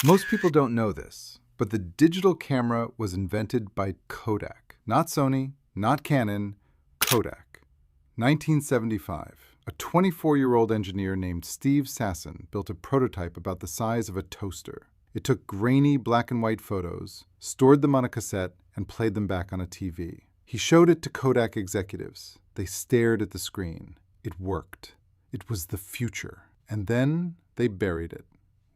Most people don't know this, but the digital camera was invented by Kodak. Not Sony, not Canon, Kodak. 1975. A 24-year-old engineer named Steve Sasson built a prototype about the size of a toaster. It took grainy black and white photos, stored them on a cassette, and played them back on a TV. He showed it to Kodak executives. They stared at the screen. It worked. It was the future. And then they buried it.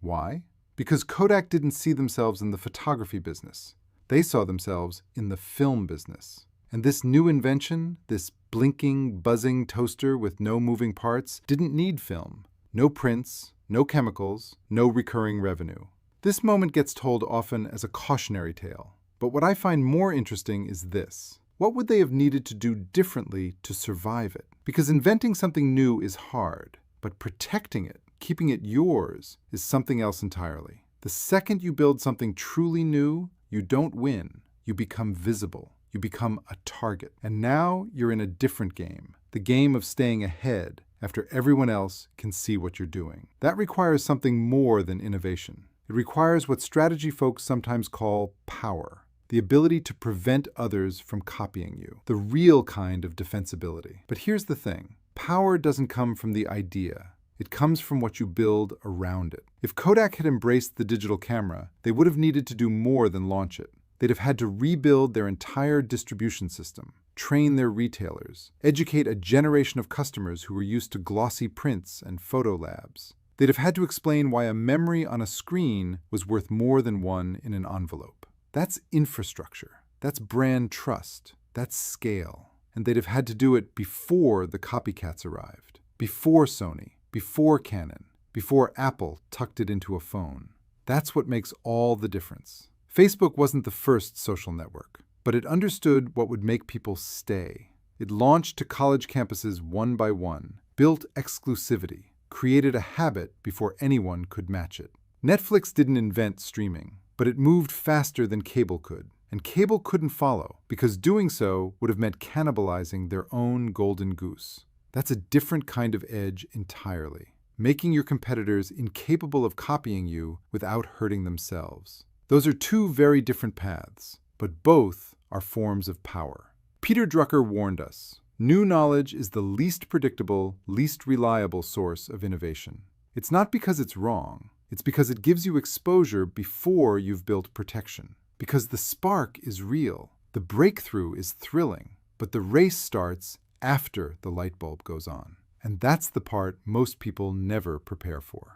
Why? Because Kodak didn't see themselves in the photography business. They saw themselves in the film business. And this new invention, this blinking, buzzing toaster with no moving parts, didn't need film. No prints, no chemicals, no recurring revenue. This moment gets told often as a cautionary tale. But what I find more interesting is this. What would they have needed to do differently to survive it? Because inventing something new is hard, but protecting it, keeping it yours, is something else entirely. The second you build something truly new, you don't win. You become visible. You become a target. And now you're in a different game, the game of staying ahead after everyone else can see what you're doing. That requires something more than innovation. It requires what strategy folks sometimes call power. The ability to prevent others from copying you. The real kind of defensibility. But here's the thing. Power doesn't come from the idea. It comes from what you build around it. If Kodak had embraced the digital camera, they would have needed to do more than launch it. They'd have had to rebuild their entire distribution system, train their retailers, educate a generation of customers who were used to glossy prints and photo labs. They'd have had to explain why a memory on a screen was worth more than one in an envelope. That's infrastructure. That's brand trust. That's scale. And they'd have had to do it before the copycats arrived, before Sony, before Canon, before Apple tucked it into a phone. That's what makes all the difference. Facebook wasn't the first social network, but it understood what would make people stay. It launched to college campuses one by one, built exclusivity, created a habit before anyone could match it. Netflix didn't invent streaming, but it moved faster than cable could, and cable couldn't follow, because doing so would have meant cannibalizing their own golden goose. That's a different kind of edge entirely, making your competitors incapable of copying you without hurting themselves. Those are two very different paths, but both are forms of power. Peter Drucker warned us, new knowledge is the least predictable, least reliable source of innovation. It's not because it's wrong. It's because it gives you exposure before you've built protection. Because the spark is real, the breakthrough is thrilling, but the race starts after the light bulb goes on. And that's the part most people never prepare for.